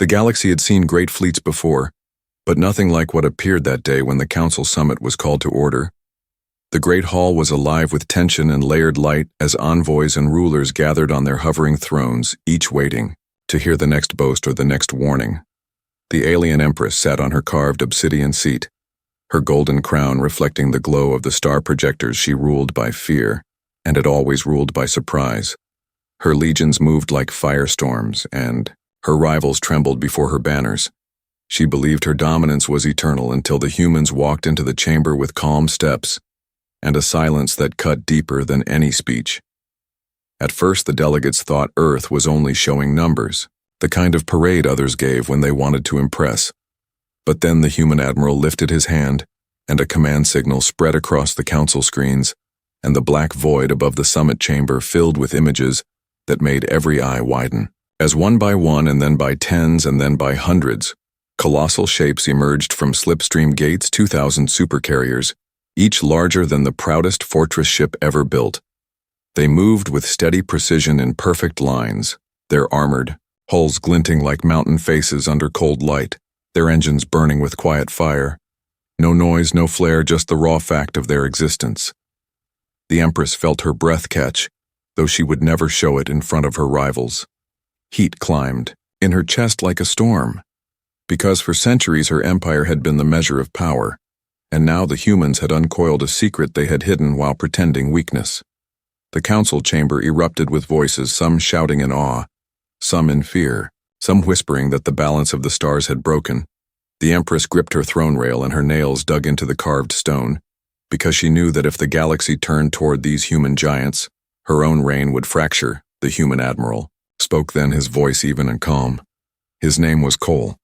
The galaxy had seen great fleets before, but nothing like what appeared that day when the Council Summit was called to order. The Great Hall was alive with tension and layered light as envoys and rulers gathered on their hovering thrones, each waiting to hear the next boast or the next warning. The alien Empress sat on her carved obsidian seat, her golden crown reflecting the glow of the star projectors. She ruled by fear, and had always ruled by surprise. Her legions moved like firestorms, and her rivals trembled before her banners. She believed her dominance was eternal until the humans walked into the chamber with calm steps, and a silence that cut deeper than any speech. At first the delegates thought Earth was only showing numbers, the kind of parade others gave when they wanted to impress. But then the human admiral lifted his hand, and a command signal spread across the council screens, and the black void above the summit chamber filled with images that made every eye widen. As one by one and then by tens and then by hundreds, colossal shapes emerged from slipstream gates. 2,000 supercarriers, each larger than the proudest fortress ship ever built. They moved with steady precision in perfect lines, their armored hulls glinting like mountain faces under cold light, their engines burning with quiet fire. No noise, no flare, just the raw fact of their existence. The Empress felt her breath catch, though she would never show it in front of her rivals. Heat climbed in her chest like a storm, because for centuries her empire had been the measure of power, and now the humans had uncoiled a secret they had hidden while pretending weakness. The council chamber erupted with voices, some shouting in awe, some in fear, some whispering that the balance of the stars had broken. The Empress gripped her throne rail and her nails dug into the carved stone, because she knew that if the galaxy turned toward these human giants, her own reign would fracture. The human admiral spoke then, his voice even and calm. His name was Cole,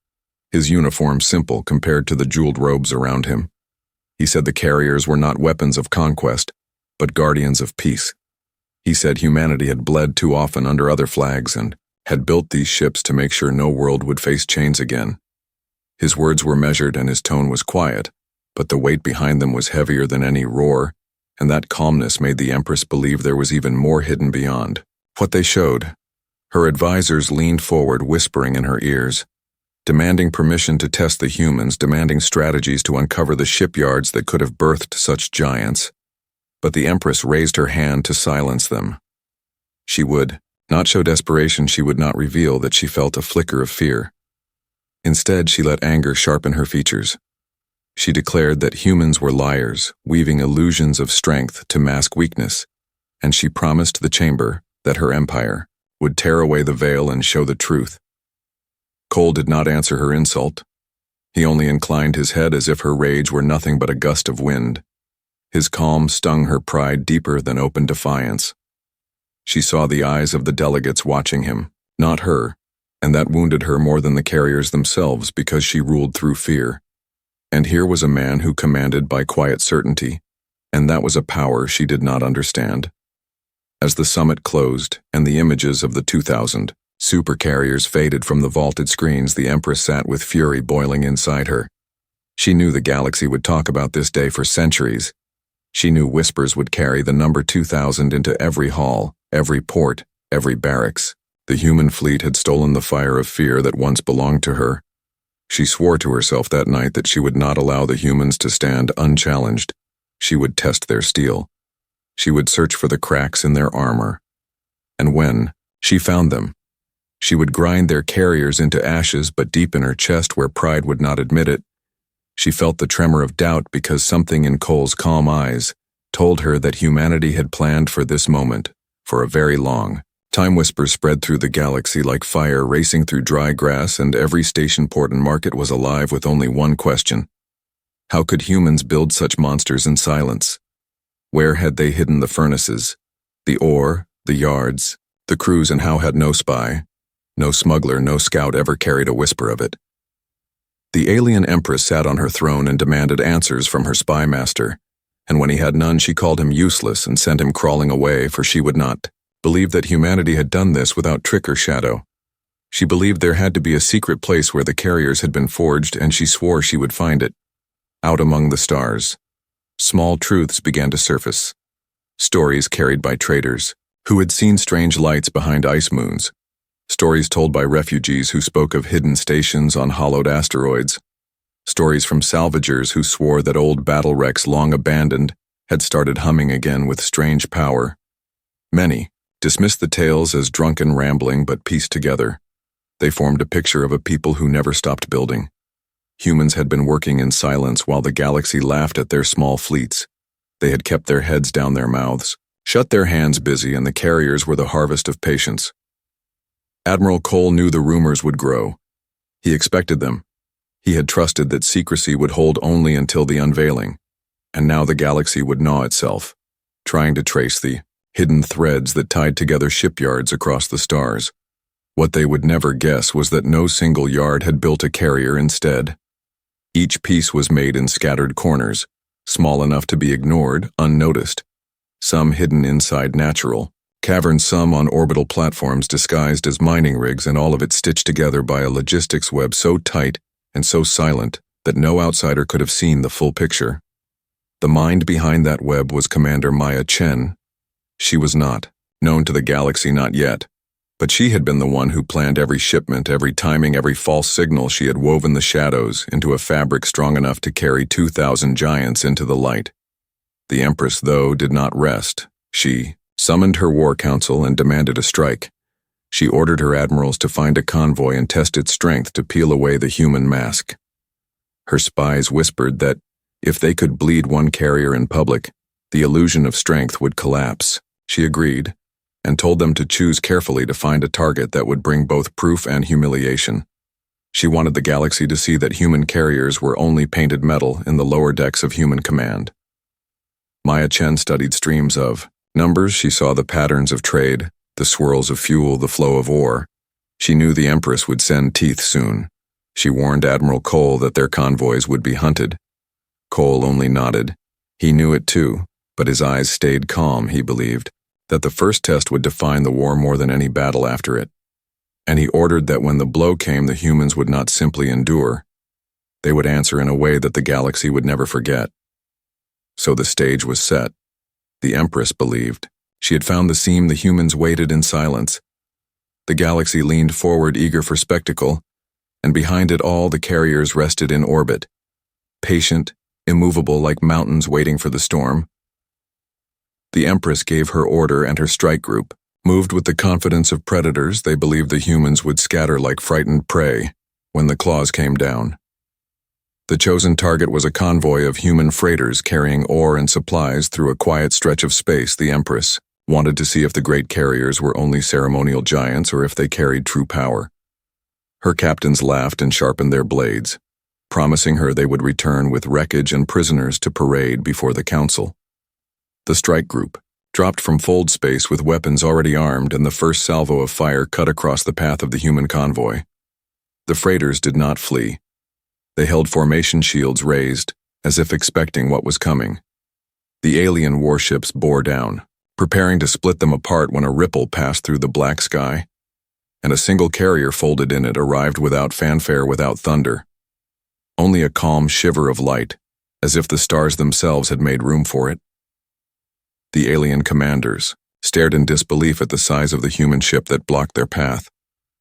his uniform simple compared to the jeweled robes around him. He said the carriers were not weapons of conquest, but guardians of peace. He said humanity had bled too often under other flags and had built these ships to make sure no world would face chains again. His words were measured and his tone was quiet, but the weight behind them was heavier than any roar, and that calmness made the Empress believe there was even more hidden beyond what they showed. Her advisors leaned forward, whispering in her ears, demanding permission to test the humans, demanding strategies to uncover the shipyards that could have birthed such giants. But the Empress raised her hand to silence them. She would not show desperation, she would not reveal that she felt a flicker of fear. Instead, she let anger sharpen her features. She declared that humans were liars, weaving illusions of strength to mask weakness, and she promised the chamber that her empire would tear away the veil and show the truth. Cole did not answer her insult. He only inclined his head as if her rage were nothing but a gust of wind. His calm stung her pride deeper than open defiance. She saw the eyes of the delegates watching him, not her, and that wounded her more than the carriers themselves because she ruled through fear. And here was a man who commanded by quiet certainty, and that was a power she did not understand. As the summit closed and the images of the 2,000 supercarriers faded from the vaulted screens, the Empress sat with fury boiling inside her. She knew the galaxy would talk about this day for centuries. She knew whispers would carry the number 2,000 into every hall, every port, every barracks. The human fleet had stolen the fire of fear that once belonged to her. She swore to herself that night that she would not allow the humans to stand unchallenged. She would test their steel. She would search for the cracks in their armor. And when she found them, she would grind their carriers into ashes, but deep in her chest, where pride would not admit it, she felt the tremor of doubt because something in Cole's calm eyes told her that humanity had planned for this moment for a very long time. Whispers spread through the galaxy like fire racing through dry grass, and every station, port, and market was alive with only one question. How could humans build such monsters in silence? Where had they hidden the furnaces, the ore, the yards, the crews, and how had no spy, no smuggler, no scout ever carried a whisper of it? The alien Empress sat on her throne and demanded answers from her spy master, and when he had none, she called him useless and sent him crawling away, for she would not believe that humanity had done this without trick or shadow. She believed there had to be a secret place where the carriers had been forged, and she swore she would find it. Out among the stars, small truths began to surface. Stories carried by traders who had seen strange lights behind ice moons, Stories told by refugees who spoke of hidden stations on hollowed asteroids. Stories from salvagers who swore that old battle wrecks long abandoned had started humming again with strange power. Many dismissed the tales as drunken rambling but pieced together. They formed a picture of a people who never stopped building. Humans had been working in silence while the galaxy laughed at their small fleets. They had kept their heads down their mouths, shut their hands busy, and the carriers were the harvest of patience. Admiral Cole knew the rumors would grow. He expected them. He had trusted that secrecy would hold only until the unveiling, and now the galaxy would gnaw itself, trying to trace the hidden threads that tied together shipyards across the stars. What they would never guess was that no single yard had built a carrier instead. Each piece was made in scattered corners, small enough to be ignored, unnoticed. Some hidden inside natural caverns, some on orbital platforms disguised as mining rigs, and all of it stitched together by a logistics web so tight and so silent that no outsider could have seen the full picture. The mind behind that web was Commander Maya Chen. She was not known to the galaxy, not yet. But she had been the one who planned every shipment, every timing, every false signal. She had woven the shadows into a fabric strong enough to carry 2,000 giants into the light. The Empress, though, did not rest. She summoned her war council and demanded a strike. She ordered her admirals to find a convoy and test its strength to peel away the human mask. Her spies whispered that if they could bleed one carrier in public, the illusion of strength would collapse. She agreed, and told them to choose carefully to find a target that would bring both proof and humiliation. She wanted the galaxy to see that human carriers were only painted metal in the lower decks of human command. Maya Chen studied streams of numbers. She saw the patterns of trade, the swirls of fuel, the flow of ore. She knew the Empress would send teeth soon. She warned Admiral Cole that their convoys would be hunted. Cole only nodded. He knew it too, but his eyes stayed calm. He believed that the first test would define the war more than any battle after it. And he ordered that when the blow came, the humans would not simply endure. They would answer in a way that the galaxy would never forget. So the stage was set. The Empress believed she had found the seam. The humans waited in silence. The galaxy leaned forward, eager for spectacle, and behind it all the carriers rested in orbit, patient, immovable like mountains waiting for the storm. The Empress gave her order, and her strike group moved with the confidence of predators. They believed the humans would scatter like frightened prey when the claws came down. The chosen target was a convoy of human freighters carrying ore and supplies through a quiet stretch of space. The Empress wanted to see if the great carriers were only ceremonial giants or if they carried true power. Her captains laughed and sharpened their blades, promising her they would return with wreckage and prisoners to parade before the council. The strike group dropped from fold space with weapons already armed, and the first salvo of fire cut across the path of the human convoy. The freighters did not flee. They held formation shields raised, as if expecting what was coming. The alien warships bore down, preparing to split them apart when a ripple passed through the black sky, and a single carrier folded in it arrived without fanfare, without thunder. Only a calm shiver of light, as if the stars themselves had made room for it. The alien commanders stared in disbelief at the size of the human ship that blocked their path.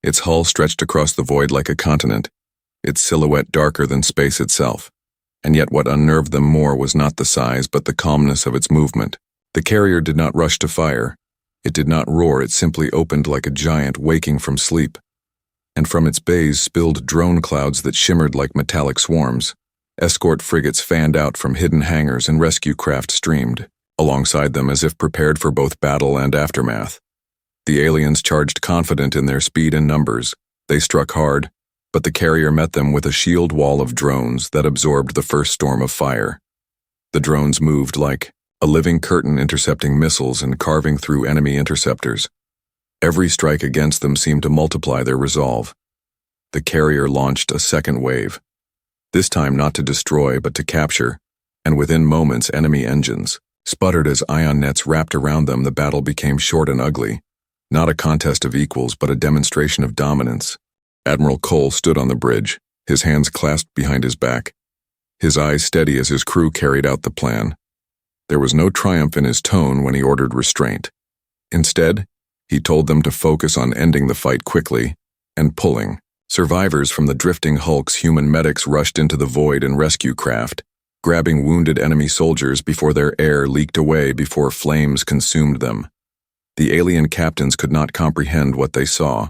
Its hull stretched across the void like a continent, its silhouette darker than space itself. And yet what unnerved them more was not the size but the calmness of its movement. The carrier did not rush to fire. It did not roar. It simply opened like a giant waking from sleep. And from its bays spilled drone clouds that shimmered like metallic swarms. Escort frigates fanned out from hidden hangars, and rescue craft streamed alongside them as if prepared for both battle and aftermath. The aliens charged confident in their speed and numbers. They struck hard, but the carrier met them with a shield wall of drones that absorbed the first storm of fire. The drones moved like a living curtain, intercepting missiles and carving through enemy interceptors. Every strike against them seemed to multiply their resolve. The carrier launched a second wave, this time not to destroy but to capture, and within moments enemy engines sputtered as ion nets wrapped around them. The battle became short and ugly, not a contest of equals but a demonstration of dominance. Admiral Cole stood on the bridge, his hands clasped behind his back, his eyes steady as his crew carried out the plan. There was no triumph in his tone when he ordered restraint. Instead, He told them to focus on ending the fight quickly and pulling. Survivors from the drifting hulks, human medics rushed into the void and rescue craft, grabbing wounded enemy soldiers before their air leaked away before flames consumed them. The alien captains could not comprehend what they saw.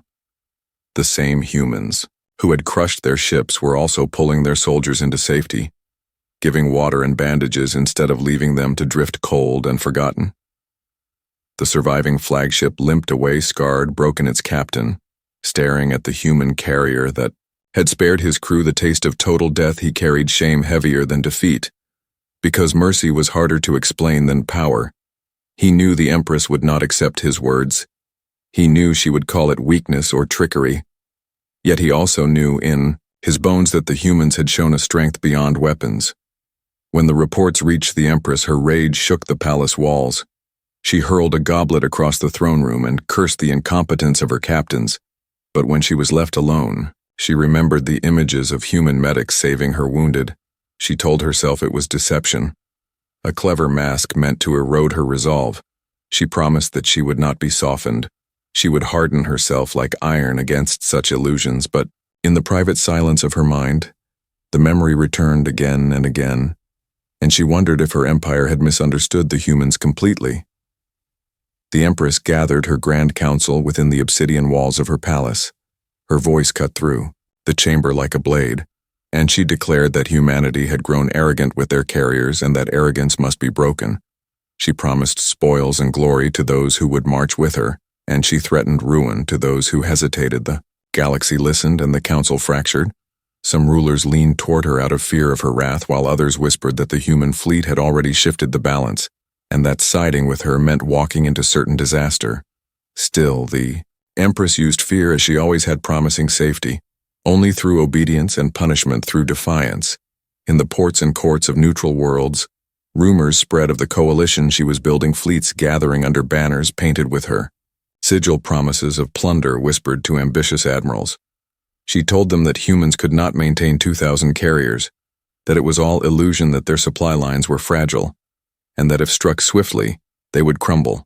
The same humans who had crushed their ships were also pulling their soldiers into safety, giving water and bandages instead of leaving them to drift cold and forgotten. The surviving flagship limped away, scarred, broken, its captain, staring at the human carrier that had spared his crew the taste of total death. He carried shame heavier than defeat. Because mercy was harder to explain than power, he knew the Empress would not accept his words. He knew she would call it weakness or trickery. Yet he also knew in his bones that the humans had shown a strength beyond weapons. When the reports reached the Empress, her rage shook the palace walls. She hurled a goblet across the throne room and cursed the incompetence of her captains. But when she was left alone, she remembered the images of human medics saving her wounded. She told herself it was deception, a clever mask meant to erode her resolve. She promised that she would not be softened. She would harden herself like iron against such illusions, but in the private silence of her mind, the memory returned again and again, and she wondered if her empire had misunderstood the humans completely. The Empress gathered her grand council within the obsidian walls of her palace. Her voice cut through the chamber like a blade, and she declared that humanity had grown arrogant with their carriers and that arrogance must be broken. She promised spoils and glory to those who would march with her, and she threatened ruin to those who hesitated. The galaxy listened and the council fractured. Some rulers leaned toward her out of fear of her wrath, while others whispered that the human fleet had already shifted the balance, and that siding with her meant walking into certain disaster. Still, the Empress used fear as she always had, promising safety, only through obedience, and punishment through defiance. In the ports and courts of neutral worlds, rumors spread of the coalition she was building, fleets gathering under banners painted with her sigil, promises of plunder whispered to ambitious admirals. She told them that humans could not maintain 2,000 carriers, that it was all illusion, that their supply lines were fragile, and that if struck swiftly, they would crumble.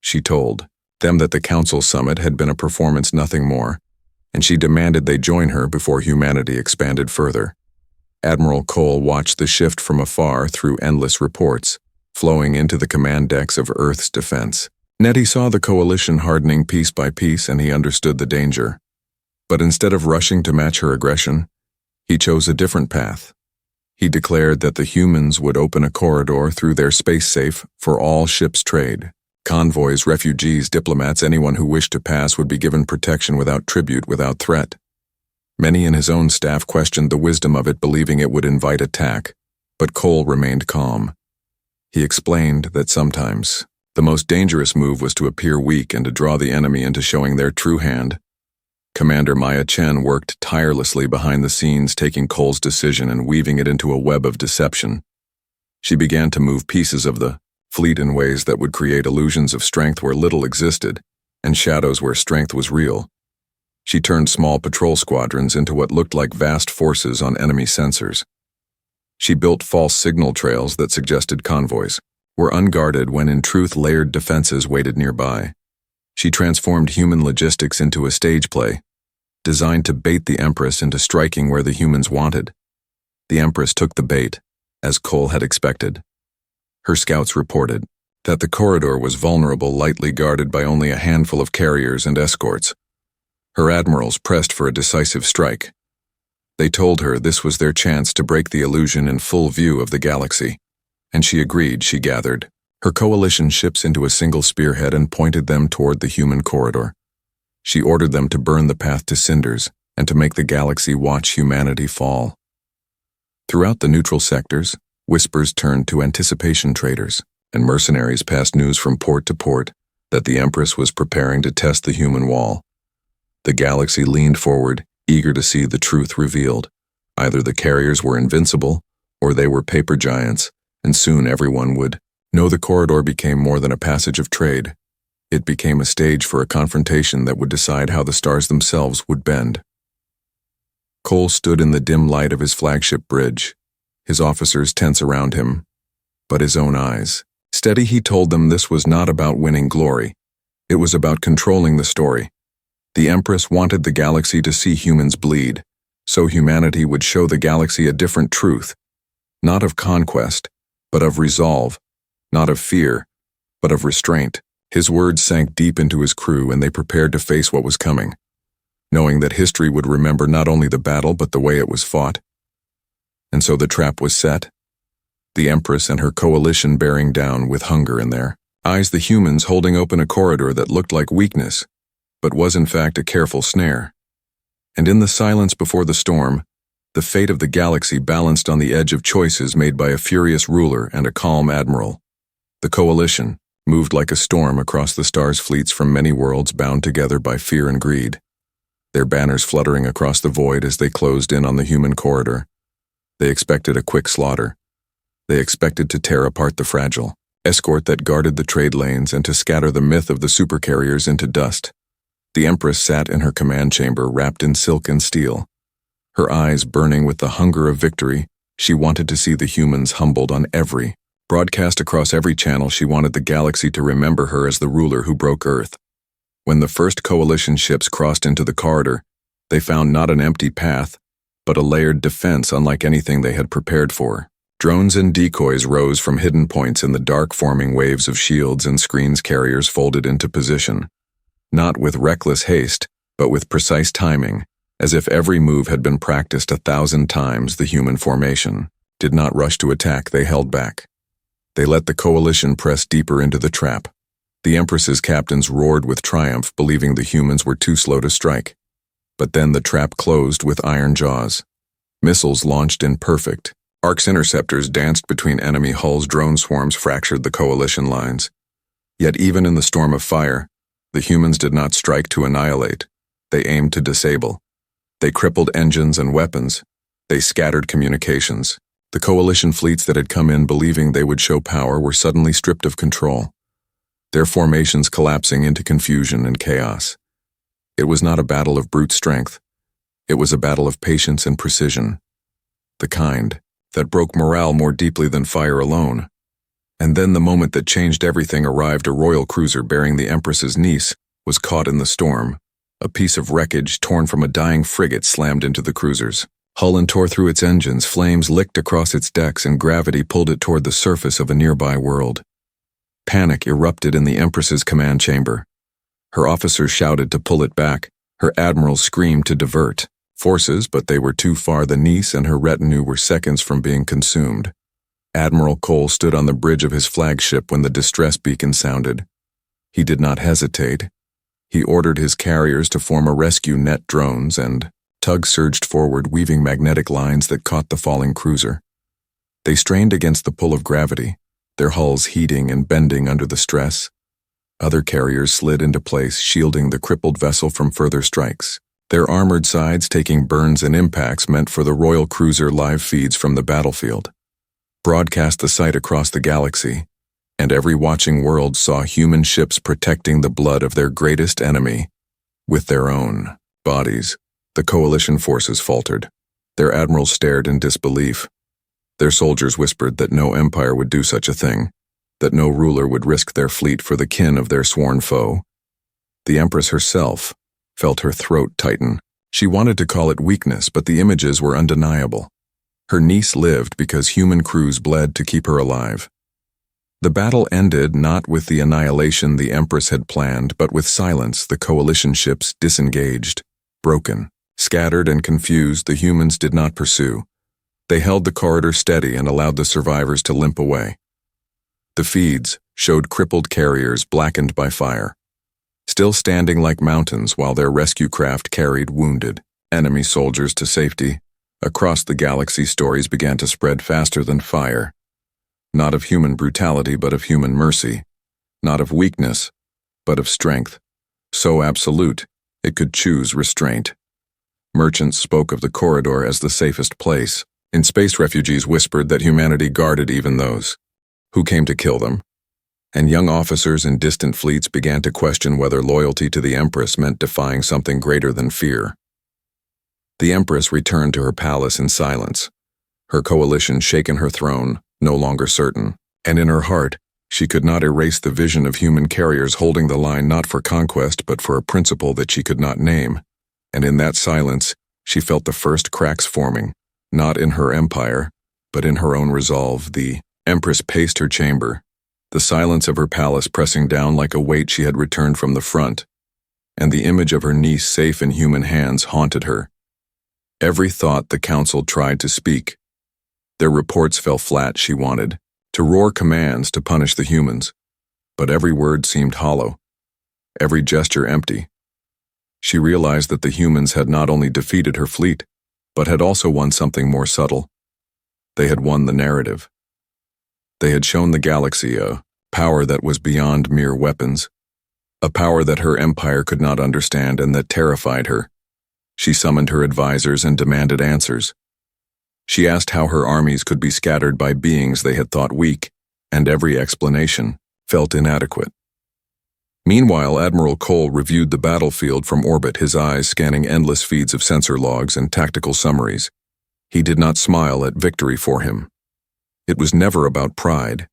She told them that the council summit had been a performance, nothing more, and she demanded they join her before humanity expanded further. Admiral Cole watched the shift from afar through endless reports, flowing into the command decks of Earth's defense. Yet he saw the coalition hardening piece by piece, and he understood the danger. But instead of rushing to match her aggression, he chose a different path. He declared that the humans would open a corridor through their space safe for all ships' trade. Convoys, refugees, diplomats, anyone who wished to pass would be given protection without tribute, without threat. Many in his own staff questioned the wisdom of it, believing it would invite attack, but Cole remained calm. He explained that sometimes the most dangerous move was to appear weak and to draw the enemy into showing their true hand. Commander Maya Chen worked tirelessly behind the scenes, taking Cole's decision and weaving it into a web of deception. She began to move pieces of the fleet in ways that would create illusions of strength where little existed, and shadows where strength was real. She turned small patrol squadrons into what looked like vast forces on enemy sensors. She built false signal trails that suggested convoys were unguarded when in truth layered defenses waited nearby. She transformed human logistics into a stage play, designed to bait the Empress into striking where the humans wanted. The Empress took the bait, as Cole had expected. Her scouts reported that the corridor was vulnerable, lightly guarded by only a handful of carriers and escorts. Her admirals pressed for a decisive strike. They told her this was their chance to break the illusion in full view of the galaxy, and she agreed. She gathered her coalition ships into a single spearhead and pointed them toward the human corridor. She ordered them to burn the path to cinders and to make the galaxy watch humanity fall. Throughout the neutral sectors, whispers turned to anticipation traders, and mercenaries passed news from port to port that the Empress was preparing to test the human wall. The galaxy leaned forward, eager to see the truth revealed. Either the carriers were invincible, or they were paper giants, and soon everyone would know. The corridor became more than a passage of trade. It became a stage for a confrontation that would decide how the stars themselves would bend. Cole stood in the dim light of his flagship bridge, his officers tense around him, but his own eyes steady. He told them this was not about winning glory. It was about controlling the story. The Empress wanted the galaxy to see humans bleed, so humanity would show the galaxy a different truth, not of conquest, but of resolve, not of fear, but of restraint. His words sank deep into his crew, and they prepared to face what was coming, knowing that history would remember not only the battle but the way it was fought. And so the trap was set. The Empress and her coalition bearing down with hunger in their eyes, the humans holding open a corridor that looked like weakness, but was in fact a careful snare. And in the silence before the storm, the fate of the galaxy balanced on the edge of choices made by a furious ruler and a calm admiral. The coalition moved like a storm across the stars' fleets from many worlds bound together by fear and greed, their banners fluttering across the void as they closed in on the human corridor. They expected a quick slaughter. They expected to tear apart the fragile escort that guarded the trade lanes and to scatter the myth of the supercarriers into dust. The Empress sat in her command chamber wrapped in silk and steel. Her eyes burning with the hunger of victory, she wanted to see the humans humbled on every broadcast across every channel. She wanted the galaxy to remember her as the ruler who broke Earth. When the first coalition ships crossed into the corridor, they found not an empty path, but a layered defense unlike anything they had prepared for. Drones and decoys rose from hidden points in the dark, forming waves of shields and screens. Carriers folded into position, not with reckless haste, but with precise timing, as if every move had been practiced 1,000 times. The human formation did not rush to attack, they held back. They let the coalition press deeper into the trap. The Empress's captains roared with triumph, believing the humans were too slow to strike. But then the trap closed with iron jaws. Missiles launched in perfect arcs, interceptors danced between enemy hulls, drone swarms fractured the coalition lines. Yet even in the storm of fire, the humans did not strike to annihilate. They aimed to disable. They crippled engines and weapons. They scattered communications. The coalition fleets that had come in believing they would show power were suddenly stripped of control, their formations collapsing into confusion and chaos. It was not a battle of brute strength. It was a battle of patience and precision, the kind that broke morale more deeply than fire alone. And then the moment that changed everything arrived. A royal cruiser bearing the Empress's niece was caught in the storm. A piece of wreckage torn from a dying frigate slammed into the cruiser's hull and tore through its engines. Flames licked across its decks and gravity pulled it toward the surface of a nearby world. Panic erupted in the Empress's command chamber. Her officers shouted to pull it back. Her admirals screamed to divert forces, but they were too far. The niece and her retinue were seconds from being consumed. Admiral Cole stood on the bridge of his flagship when the distress beacon sounded. He did not hesitate. He ordered his carriers to form a rescue net. Drones and tugs surged forward, weaving magnetic lines that caught the falling cruiser. They strained against the pull of gravity, their hulls heating and bending under the stress. Other carriers slid into place, shielding the crippled vessel from further strikes. Their armored sides taking burns and impacts meant for the royal cruiser. Live feeds from the battlefield broadcast the sight across the galaxy, and every watching world saw human ships protecting the blood of their greatest enemy with their own bodies. The coalition forces faltered. Their admirals stared in disbelief. Their soldiers whispered that no empire would do such a thing, that no ruler would risk their fleet for the kin of their sworn foe. The Empress herself felt her throat tighten. She wanted to call it weakness, but the images were undeniable. Her niece lived because human crews bled to keep her alive. The battle ended not with the annihilation the Empress had planned, but with silence. The coalition ships disengaged, broken, scattered and confused. The humans did not pursue. They held the corridor steady and allowed the survivors to limp away. The feeds showed crippled carriers blackened by fire, still standing like mountains while their rescue craft carried wounded enemy soldiers to safety. Across the galaxy, stories began to spread faster than fire. Not of human brutality, but of human mercy. Not of weakness, but of strength. So absolute, it could choose restraint. Merchants spoke of the corridor as the safest place. In space, refugees whispered that humanity guarded even those who came to kill them. And young officers in distant fleets began to question whether loyalty to the Empress meant defying something greater than fear. The Empress returned to her palace in silence, her coalition shaken her throne, no longer certain, and in her heart, She could not erase the vision of human carriers holding the line not for conquest but for a principle that she could not name, and in that silence, she felt the first cracks forming, not in her empire, but in her own resolve. The Empress paced her chamber, the silence of her palace pressing down like a weight she had returned from the front, and the image of her niece safe in human hands haunted her. Every thought the council tried to speak. Their reports fell flat. She wanted to roar commands to punish the humans, but every word seemed hollow, every gesture empty. She realized that the humans had not only defeated her fleet, but had also won something more subtle. They had won the narrative. They had shown the galaxy a power that was beyond mere weapons, a power that her empire could not understand and that terrified her. She summoned her advisors and demanded answers. She asked how her armies could be scattered by beings they had thought weak, and every explanation felt inadequate. Meanwhile, Admiral Cole reviewed the battlefield from orbit, his eyes scanning endless feeds of sensor logs and tactical summaries. He did not smile at victory for him. It was never about pride.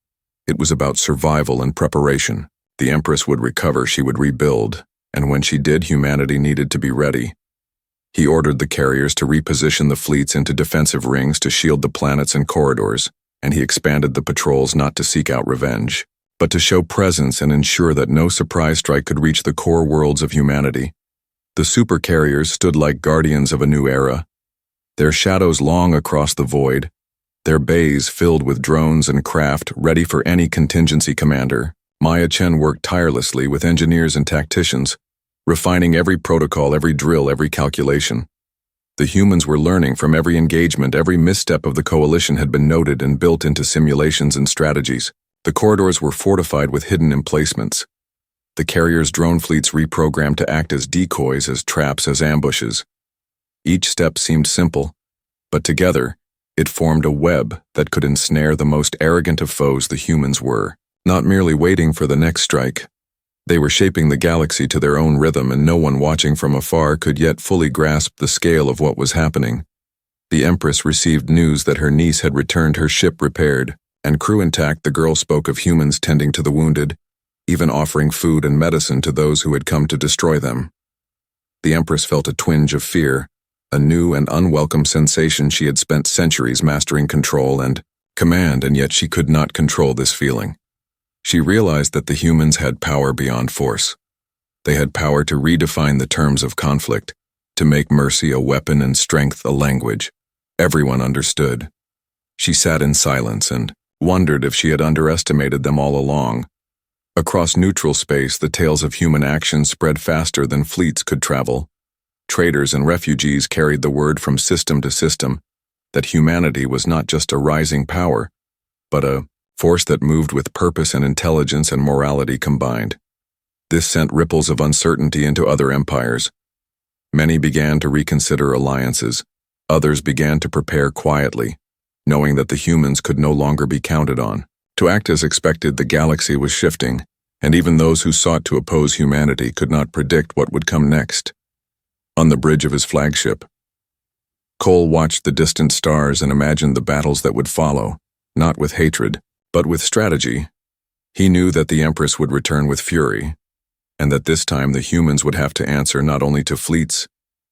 It was about survival and preparation. The Empress would recover, she would rebuild, and when she did, humanity needed to be ready. He ordered the carriers to reposition the fleets into defensive rings to shield the planets and corridors, and he expanded the patrols not to seek out revenge, but to show presence and ensure that no surprise strike could reach the core worlds of humanity. The Supercarriers stood like guardians of a new era, their shadows long across the void, their bays filled with drones and craft ready for any contingency commander. Maya Chen worked tirelessly with engineers and tacticians, refining every protocol, every drill, every calculation. The humans were learning from every engagement. Every misstep of the coalition had been noted and built into simulations and strategies. The corridors were fortified with hidden emplacements. The carriers' drone fleets reprogrammed to act as decoys, as traps, as ambushes. Each step seemed simple, but together, it formed a web that could ensnare the most arrogant of foes the humans were, not merely waiting for the next strike. They were shaping the galaxy to their own rhythm, and no one watching from afar could yet fully grasp the scale of what was happening. The Empress received news that her niece had returned, her ship repaired, and crew intact. The girl spoke of humans tending to the wounded, even offering food and medicine to those who had come to destroy them. The Empress felt a twinge of fear, a new and unwelcome sensation. She had spent centuries mastering control and command, and yet she could not control this feeling. She realized that the humans had power beyond force. They had power to redefine the terms of conflict, to make mercy a weapon and strength a language. Everyone understood. She sat in silence and wondered if she had underestimated them all along. Across neutral space, the tales of human action spread faster than fleets could travel. Traders and refugees carried the word from system to system that humanity was not just a rising power, but a force that moved with purpose and intelligence and morality combined. This sent ripples of uncertainty into other empires. Many began to reconsider alliances. Others began to prepare quietly, knowing that the humans could no longer be counted on. To act as expected, the galaxy was shifting, and even those who sought to oppose humanity could not predict what would come next. On the bridge of his flagship, Cole watched the distant stars and imagined the battles that would follow, not with hatred, but with strategy. He knew that the Empress would return with fury, and that this time the humans would have to answer not only to fleets,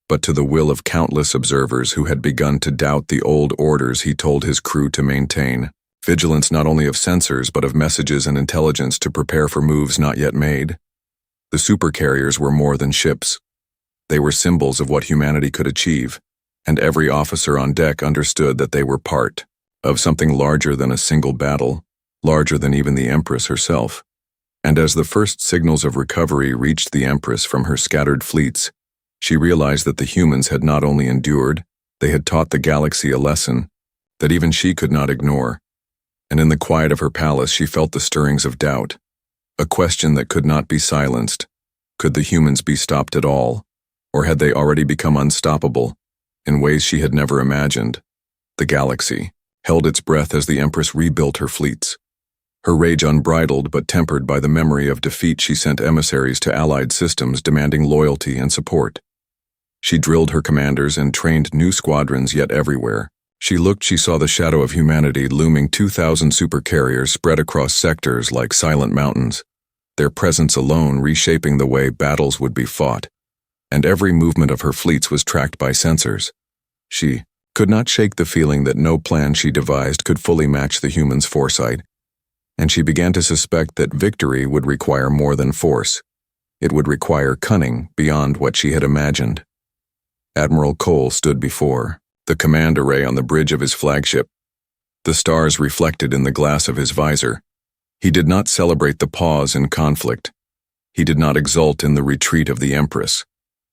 but to the will of countless observers who had begun to doubt the old orders he told his crew to maintain. Vigilance not only of sensors, but of messages and intelligence to prepare for moves not yet made. The Supercarriers were more than ships. They were symbols of what humanity could achieve, and every officer on deck understood that they were part of something larger than a single battle, larger than even the Empress herself. And as the first signals of recovery reached the Empress from her scattered fleets, she realized that the humans had not only endured, they had taught the galaxy a lesson that even she could not ignore. And in the quiet of her palace, she felt the stirrings of doubt, a question that could not be silenced. Could the humans be stopped at all, or had they already become unstoppable in ways she had never imagined? The galaxy held its breath as the Empress rebuilt her fleets. Her rage unbridled but tempered by the memory of defeat, she sent emissaries to allied systems demanding loyalty and support. She drilled her commanders and trained new squadrons, yet everywhere, She saw the shadow of humanity looming 2,000 supercarriers spread across sectors like silent mountains, their presence alone reshaping the way battles would be fought, and every movement of her fleets was tracked by sensors. She could not shake the feeling that no plan she devised could fully match the humans' foresight, and she began to suspect that victory would require more than force. It would require cunning beyond what she had imagined. Admiral Cole stood before the command array on the bridge of his flagship, the stars reflected in the glass of his visor. He did not celebrate the pause in conflict. He did not exult in the retreat of the Empress.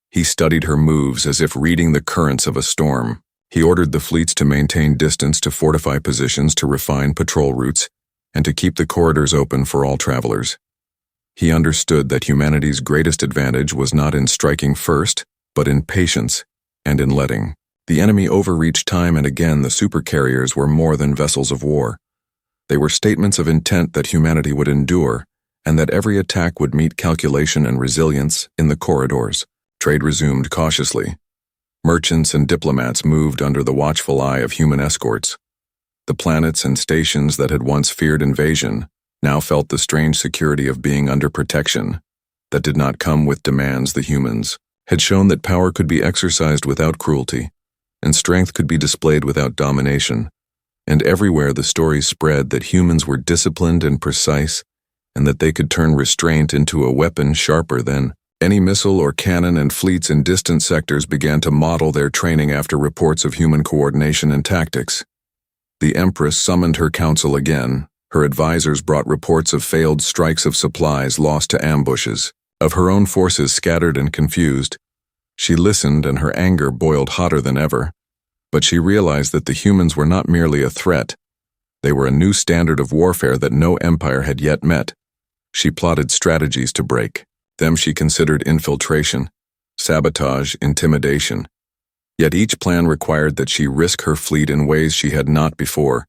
He studied her moves as if reading the currents of a storm. He ordered the fleets to maintain distance, to fortify positions, to refine patrol routes, and to keep the corridors open for all travelers. He understood that humanity's greatest advantage was not in striking first, but in patience and in letting the enemy overreach time and again. The supercarriers were more than vessels of war. They were statements of intent that humanity would endure, and that every attack would meet calculation and resilience. In the corridors, trade resumed cautiously. Merchants and diplomats moved under the watchful eye of human escorts. The planets and stations that had once feared invasion now felt the strange security of being under protection that did not come with demands. The humans had shown that power could be exercised without cruelty, and strength could be displayed without domination. And everywhere the stories spread that humans were disciplined and precise, and that they could turn restraint into a weapon sharper than any missile or cannon. And fleets in distant sectors began to model their training after reports of human coordination and tactics. The Empress summoned her council again. Her advisors brought reports of failed strikes, of supplies lost to ambushes, of her own forces scattered and confused. She listened, and her anger boiled hotter than ever. But she realized that the humans were not merely a threat. They were a new standard of warfare that no empire had yet met. She plotted strategies to break them. She considered infiltration, sabotage, intimidation. Yet each plan required that she risk her fleet in ways she had not before,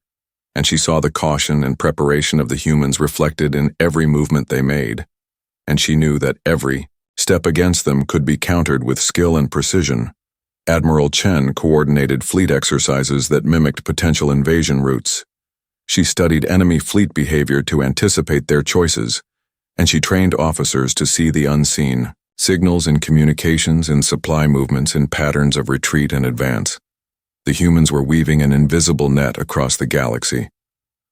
and she saw the caution and preparation of the humans reflected in every movement they made. And she knew that every step against them could be countered with skill and precision. Admiral Chen coordinated fleet exercises that mimicked potential invasion routes. She studied enemy fleet behavior to anticipate their choices, and she trained officers to see the unseen, signals in communications, in supply movements, in patterns of retreat and advance. The humans were weaving an invisible net across the galaxy,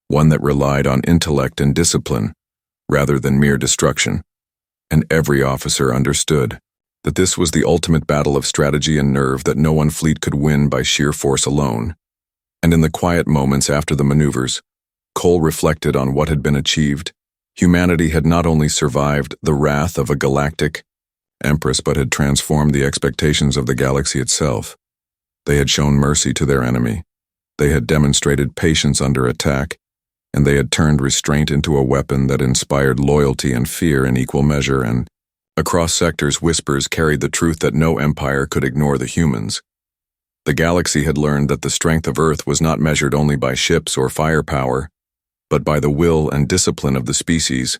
one that relied on intellect and discipline, rather than mere destruction. And every officer understood that this was the ultimate battle of strategy and nerve, that no one fleet could win by sheer force alone. And in the quiet moments after the maneuvers, Cole reflected on what had been achieved. Humanity had not only survived the wrath of a galactic Empress, but had transformed the expectations of the galaxy itself. They had shown mercy to their enemy. They had demonstrated patience under attack, and they had turned restraint into a weapon that inspired loyalty and fear in equal measure. And across sectors, whispers carried the truth that no empire could ignore the humans. The galaxy had learned that the strength of Earth was not measured only by ships or firepower, but by the will and discipline of the species,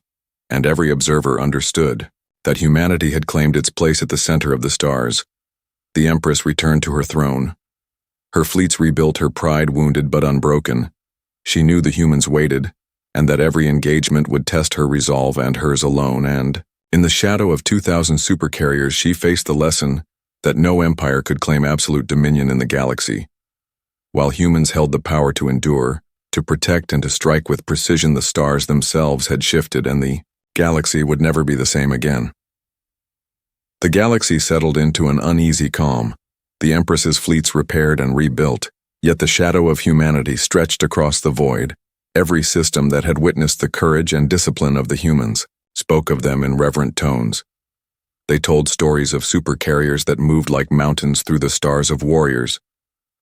and every observer understood that humanity had claimed its place at the center of the stars. The Empress returned to her throne. Her fleets rebuilt, her pride wounded but unbroken. She knew the humans waited, and that every engagement would test her resolve and hers alone. And in the shadow of 2,000 supercarriers, she faced the lesson that no empire could claim absolute dominion in the galaxy. While humans held the power to endure, to protect, and to strike with precision, the stars themselves had shifted, and the galaxy would never be the same again. The galaxy settled into an uneasy calm. The Empress's fleets repaired and rebuilt, yet the shadow of humanity stretched across the void. Every system that had witnessed the courage and discipline of the humans spoke of them in reverent tones. They told stories of supercarriers that moved like mountains through the stars, of warriors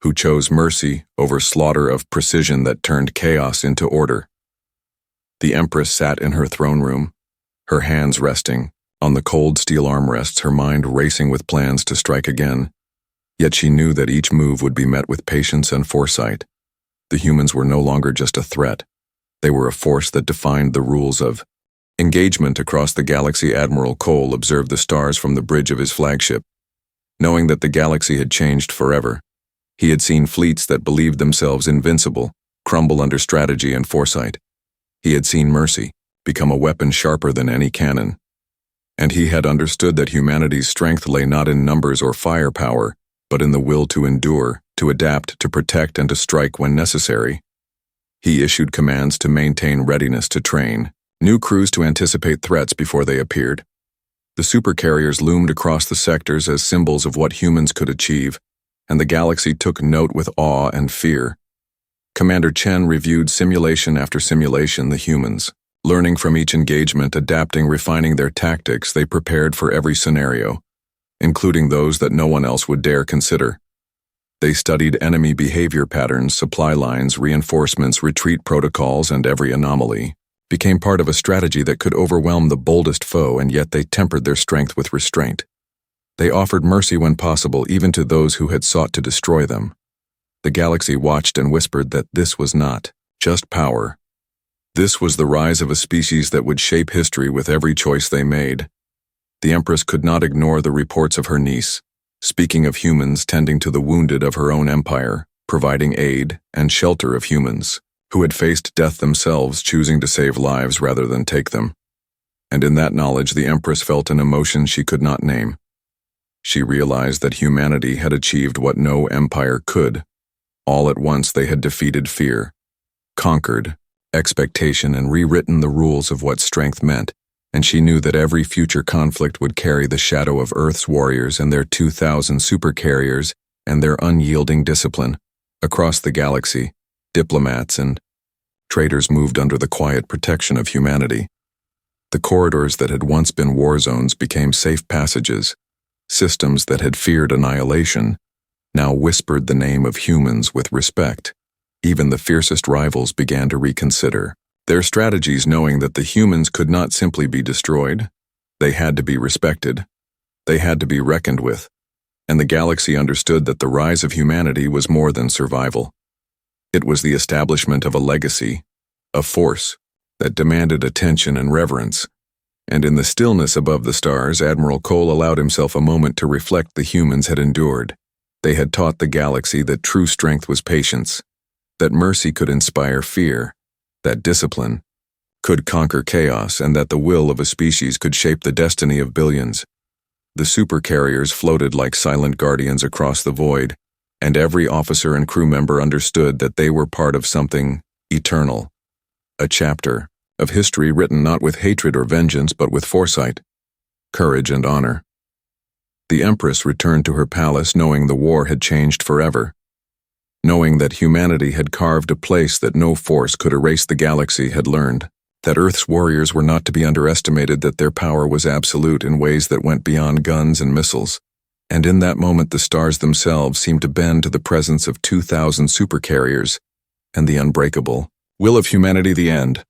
who chose mercy over slaughter, of precision that turned chaos into order. The Empress sat in her throne room, her hands resting on the cold steel armrests, her mind racing with plans to strike again. Yet she knew that each move would be met with patience and foresight. The humans were no longer just a threat. They were a force that defined the rules of engagement across the galaxy. Admiral Cole observed the stars from the bridge of his flagship, knowing that the galaxy had changed forever. He had seen fleets that believed themselves invincible crumble under strategy and foresight. He had seen mercy become a weapon sharper than any cannon. And he had understood that humanity's strength lay not in numbers or firepower, but in the will to endure, to adapt, to protect, and to strike when necessary. He issued commands to maintain readiness to train, new crews to anticipate threats before they appeared. The supercarriers loomed across the sectors as symbols of what humans could achieve, and the galaxy took note with awe and fear. Commander Chen reviewed simulation after simulation the humans. Learning from each engagement, adapting, refining their tactics, they prepared for every scenario, including those that no one else would dare consider. They studied enemy behavior patterns, supply lines, reinforcements, retreat protocols, and every anomaly. Became part of a strategy that could overwhelm the boldest foe, and yet they tempered their strength with restraint. They offered mercy when possible, even to those who had sought to destroy them. The galaxy watched and whispered that this was not just power. This was the rise of a species that would shape history with every choice they made. The Empress could not ignore the reports of her niece, speaking of humans tending to the wounded of her own empire, providing aid and shelter of humans, who had faced death themselves, choosing to save lives rather than take them. And in that knowledge, the Empress felt an emotion she could not name. She realized that humanity had achieved what no empire could. All at once they had defeated fear, conquered expectation, and rewritten the rules of what strength meant, and she knew that every future conflict would carry the shadow of Earth's warriors and their 2,000 supercarriers and their unyielding discipline. Across the galaxy, diplomats and traitors moved under the quiet protection of humanity. The corridors that had once been war zones became safe passages. Systems that had feared annihilation now whispered the name of humans with respect. Even the fiercest rivals began to reconsider their strategies, knowing that the humans could not simply be destroyed. They had to be respected. They had to be reckoned with. And the galaxy understood that the rise of humanity was more than survival. It was the establishment of a legacy, a force that demanded attention and reverence. And in the stillness above the stars, Admiral Cole allowed himself a moment to reflect the humans had endured. They had taught the galaxy that true strength was patience, that mercy could inspire fear, that discipline could conquer chaos, and that the will of a species could shape the destiny of billions. The supercarriers floated like silent guardians across the void, and every officer and crew member understood that they were part of something eternal, a chapter of history written not with hatred or vengeance but with foresight, courage, and honor. The Empress returned to her palace knowing the war had changed forever, knowing that humanity had carved a place that no force could erase. The galaxy had learned that Earth's warriors were not to be underestimated, that their power was absolute in ways that went beyond guns and missiles. And in that moment the stars themselves seemed to bend to the presence of 2,000 supercarriers and the unbreakable will of humanity. The end.